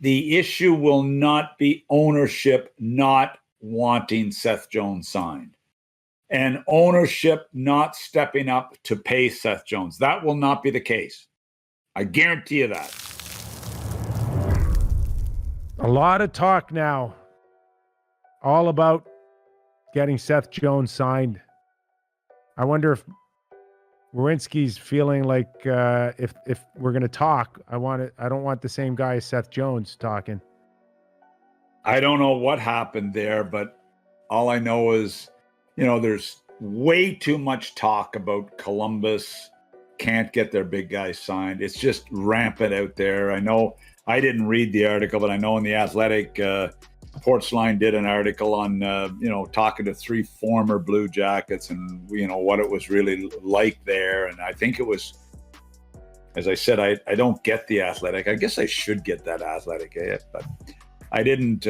the issue will not be ownership not wanting Seth Jones signed and ownership not stepping up to pay Seth Jones. That will not be the case. I guarantee you that. A lot of talk now, all about getting Seth Jones signed. I wonder if Werenski's feeling like if we're going to talk, I don't want the same guy as Seth Jones talking. I don't know what happened there, but all I know is, there's way too much talk about Columbus can't get their big guys signed. It's just rampant out there. I know I didn't read the article, but I know in the Athletic, Portsline did an article on, talking to 3 former Blue Jackets and, what it was really like there. And I think it was, as I said, I don't get the Athletic. I guess I should get that Athletic, but I didn't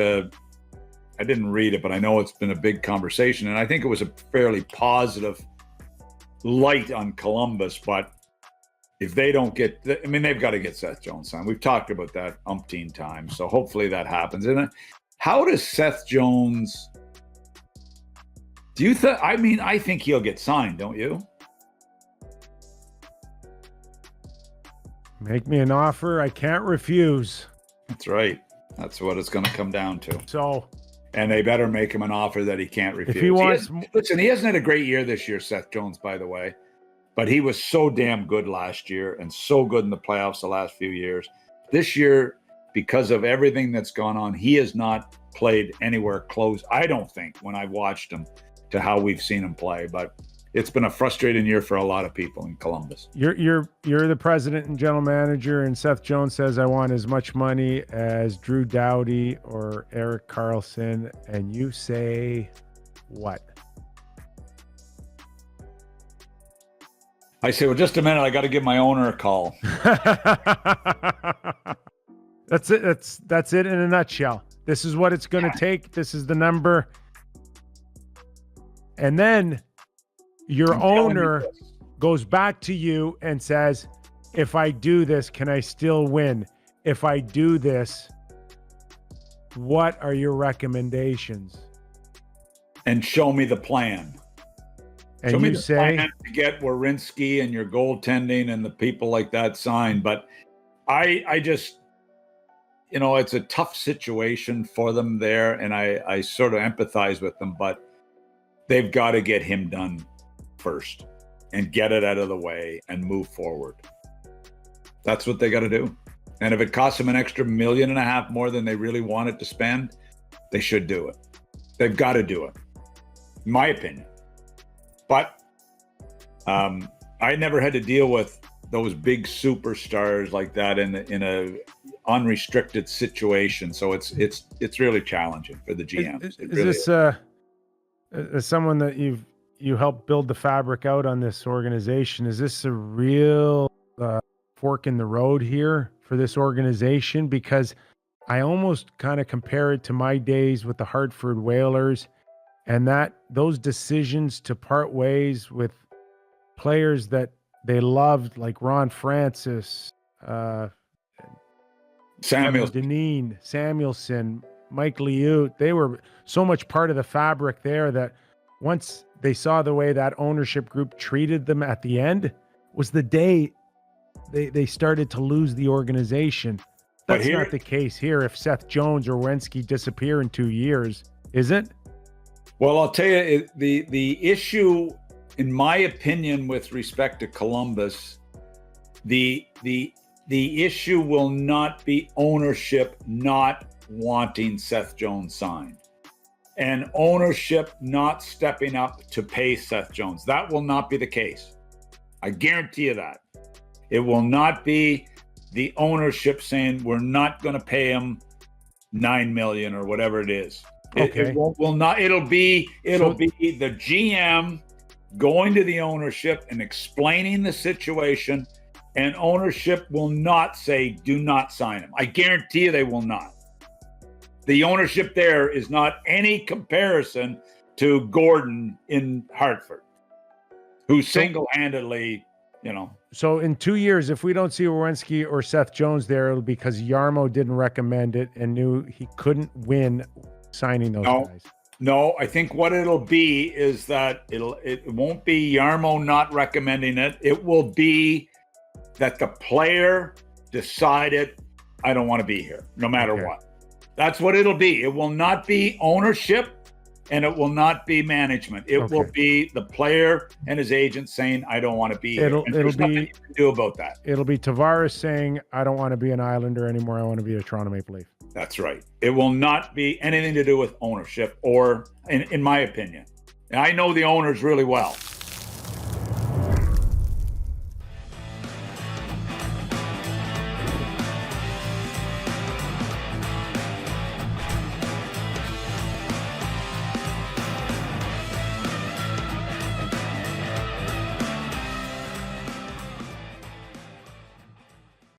read it, but I know it's been a big conversation. And I think it was a fairly positive light on Columbus, but if they don't get, they've got to get Seth Jones signed. We've talked about that umpteen times. So hopefully that happens. And how does Seth Jones, do you think, I think he'll get signed, don't you? Make me an offer I can't refuse. That's right. That's what it's going to come down to. So, and they better make him an offer that he can't refuse. If he wants, he hasn't had a great year this year, Seth Jones, by the way, but he was so damn good last year and so good in the playoffs the last few years. This year, because of everything that's gone on, he has not played anywhere close, I don't think, when I watched him, to how we've seen him play. But it's been a frustrating year for a lot of people in Columbus. You're the president and general manager, and Seth Jones says, I want as much money as Drew Doughty or Erik Karlsson, and you say what? I say, well, just a minute, I got to give my owner a call. That's it. That's it in a nutshell. This is what it's going to take. This is the number. And then your owner goes back to you and says, if I do this, can I still win? If I do this, what are your recommendations? And show me the plan. And show me you the say plan to get Werenski and your goaltending and the people like that signed. But I just, it's a tough situation for them there, and I sort of empathize with them, but they've got to get him done first and get it out of the way and move forward. That's what they got to do. And if it costs them an extra $1.5 million more than they really wanted to spend, they should do it. They've got to do it, in my opinion. But I never had to deal with those big superstars like that in a unrestricted situation. So it's really challenging for the GMs. Is this as someone that you helped build the fabric out on this organization, is this a real fork in the road here for this organization? Because I almost kind of compare it to my days with the Hartford Whalers, and those decisions to part ways with players that they loved, like Ron Francis, Samuelson, Mike Liut. They were so much part of the fabric there that once they saw the way that ownership group treated them at the end was the day they started to lose the organization. That's not the case here. If Seth Jones or Werenski disappear in 2 years, is it? Well, I'll tell you, the issue, in my opinion, with respect to Columbus, the issue will not be ownership not wanting Seth Jones signed and ownership not stepping up to pay Seth Jones. That will not be the case. I guarantee you that. It will not be the ownership saying we're not going to pay him $9 million or whatever it is. Okay. It will not. It'll be the GM going to the ownership and explaining the situation, and ownership will not say, do not sign him. I guarantee you they will not. The ownership there is not any comparison to Gordon in Hartford, who single-handedly, So in 2 years, if we don't see Werenski or Seth Jones there, it'll be because Yarmo didn't recommend it and knew he couldn't win signing those guys. No, I think what it'll be is that it won't be Yarmo not recommending it. It will be that the player decided, I don't want to be here, no matter what. That's what it'll be. It will not be ownership and it will not be management. It will be the player and his agent saying, I don't want to be here. It'll nothing be you can do about that. It'll be Tavares saying, I don't want to be an Islander anymore. I want to be a Toronto Maple Leaf. That's right. It will not be anything to do with ownership or, in my opinion. And I know the owners really well.